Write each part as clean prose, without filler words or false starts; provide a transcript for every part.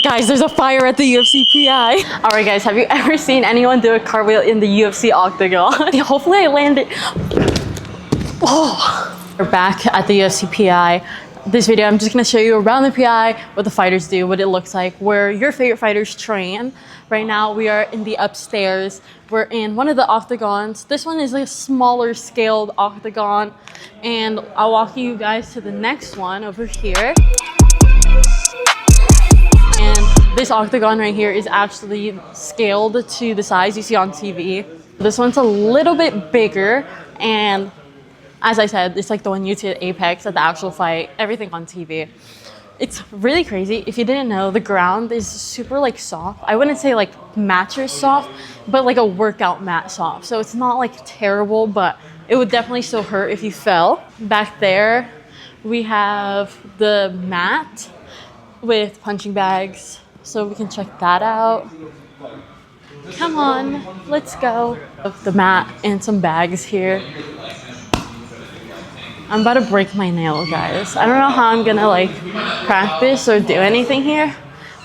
Guys, there's a fire at the UFC Pi. All right, guys, have you ever seen anyone do a cartwheel in the UFC octagon? Hopefully I landed. Oh. We're back at the UFC Pi. This video, I'm just gonna show you around the Pi, what the fighters do, what it looks like, where your favorite fighters train. Right now, we are in the upstairs. We're in one of the octagons. This one is like a smaller scaled octagon. And I'll walk you guys to the next one over here. And this octagon right here is actually scaled to the size you see on TV. This one's a little bit bigger, and as I said, it's like the one you see at Apex at the actual fight, everything on TV. It's really crazy. If you didn't know, the ground is super like soft. I wouldn't say like mattress soft, but like a workout mat soft. So it's not like terrible, but it would definitely still hurt if you fell. Back there, we have the mat with punching bags, so we can check that out. Come on, let's go. The mat and some bags here. I'm about to break my nail, guys. I don't know how I'm gonna like practice or do anything here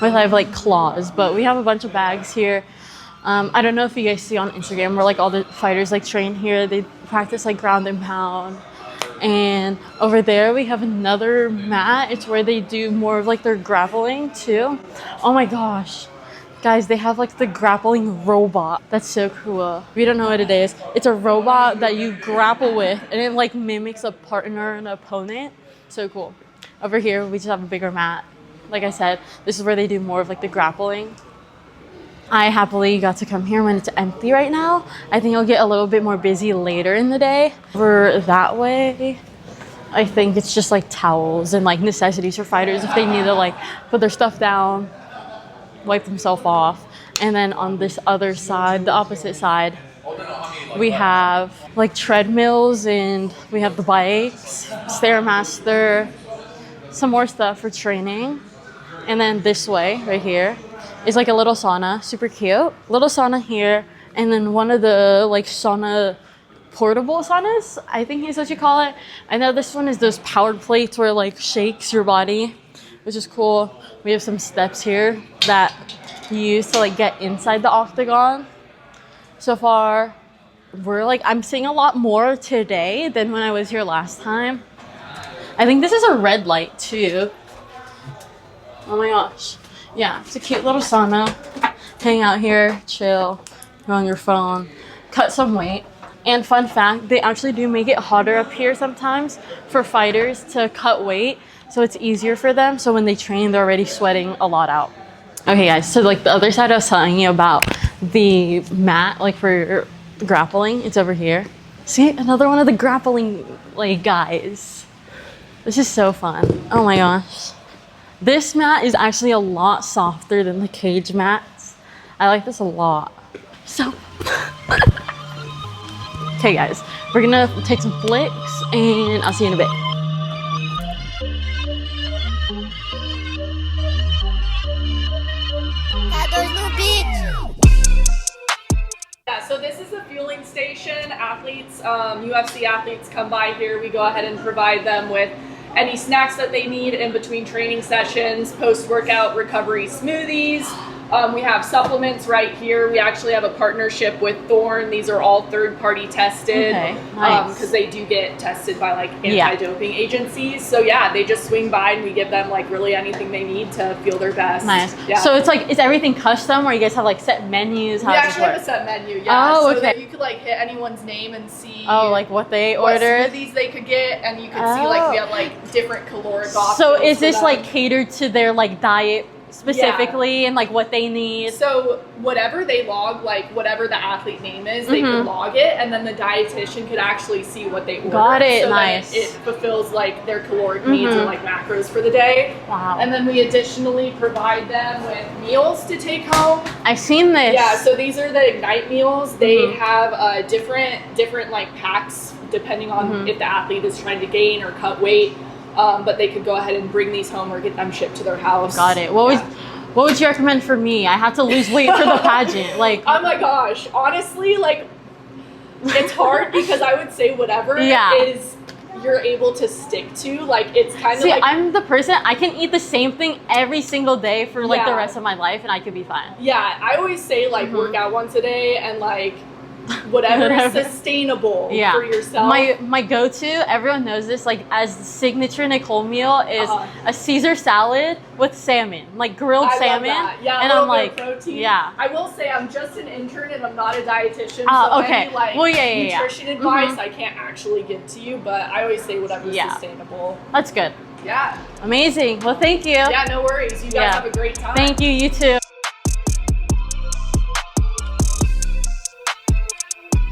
with I have like claws, but we have a bunch of bags here. I don't know if you guys see on Instagram where like all the fighters like train here. They practice like ground and pound. And over there we have another mat. It's where they do more of like their grappling too. Oh my gosh. Guys, they have like the grappling robot. That's so cool. If you don't know what it is, it's a robot that you grapple with and it like mimics a partner and an opponent. So cool. Over here, we just have a bigger mat. Like I said, this is where they do more of like the grappling. I happily got to come here when it's empty right now. I think it'll get a little bit more busy later in the day. Over that way, I think it's just like towels and like necessities for fighters if they need to like put their stuff down, wipe themselves off. And then on this other side, the opposite side, we have like treadmills and we have the bikes, Stairmaster, some more stuff for training. And then this way, right here, is like a little sauna, super cute. Little sauna here, and then one of the like sauna portable saunas, I think is what you call it. I know this one is those powered plates where it like shakes your body, which is cool. We have some steps here that you use to like get inside the octagon. So far, I'm seeing a lot more today than when I was here last time. I think this is a red light too. Oh my gosh. Yeah, it's a cute little sauna. Hang out here, chill, go on your phone, cut some weight. And fun fact, they actually do make it hotter up here sometimes for fighters to cut weight, so it's easier for them. So when they train, they're already sweating a lot out. Okay guys, so like the other side I was telling you about, the mat like for grappling, it's over here. See, another one of the grappling like guys. This is so fun. Oh my gosh. This mat is actually a lot softer than the cage mats. I like this a lot. So, okay guys, we're gonna take some flicks and I'll see you in a bit. Yeah, so this is the fueling station. Athletes, UFC athletes come by here. We go ahead and provide them with any snacks that they need in between training sessions, post-workout recovery smoothies. We have supplements right here. We actually have a partnership with Thorne. These are all third-party tested. Okay, nice. Because they do get tested by like anti-doping agencies. So yeah, they just swing by and we give them like really anything they need to feel their best. Nice. Yeah. So it's like, is everything custom or you guys have like set menus? How we does actually it work? have a set menu, yeah. Oh, so okay. that you could like hit anyone's name and see like what they what ordered? smoothies they could get, and you could see like we have like different caloric options. So is this for them. like catered to their like diet specifically and like what they need? So whatever they log, like whatever the athlete name is, they could log it, and then the dietitian could actually see what they ordered. Got it, so nice. That it fulfills like their caloric needs or like macros for the day. Wow. And then we additionally provide them with meals to take home. I've seen this. Yeah, so these are the Ignite meals. They have different like packs depending on if the athlete is trying to gain or cut weight. But they could go ahead and bring these home or get them shipped to their house. Got it. What would you recommend for me? I have to lose weight for the pageant. Like, oh my gosh, honestly, like it's hard because I would say whatever is you're able to stick to. Like, it's kind of See, like, I'm the person, I can eat the same thing every single day for like the Yeah. rest of my life and I could be fine. yeah, I always say like work out once a day and like whatever is sustainable Yeah. for yourself. My go-to, everyone knows this, like as the signature Nicole meal is a Caesar salad with salmon, like grilled I salmon. love that. Yeah, and a I'm little like, bit of protein. yeah. I will say I'm just an intern and I'm not a dietitian, Ah, so okay. any like Well, yeah. nutrition advice I can't actually give to you, but I always say whatever's sustainable. That's good. Yeah. Amazing. Well, thank you. Yeah, no worries. You guys have a great time. Thank you. You too.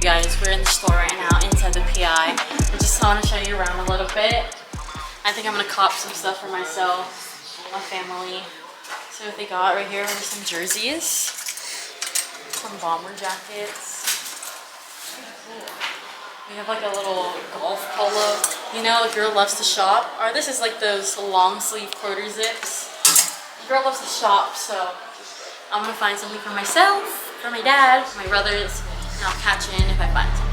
Guys, we're in the store right now, inside the Pi. I just want to show you around a little bit. I think I'm gonna cop some stuff for myself, my family. So what they got right here are some jerseys, some bomber jackets. We have like a little golf polo. You know, a girl loves to shop. Or this is like those long sleeve quarter zips. A girl loves to shop, so I'm gonna find something for myself, for my dad, my brothers, and I'll catch in if I find something.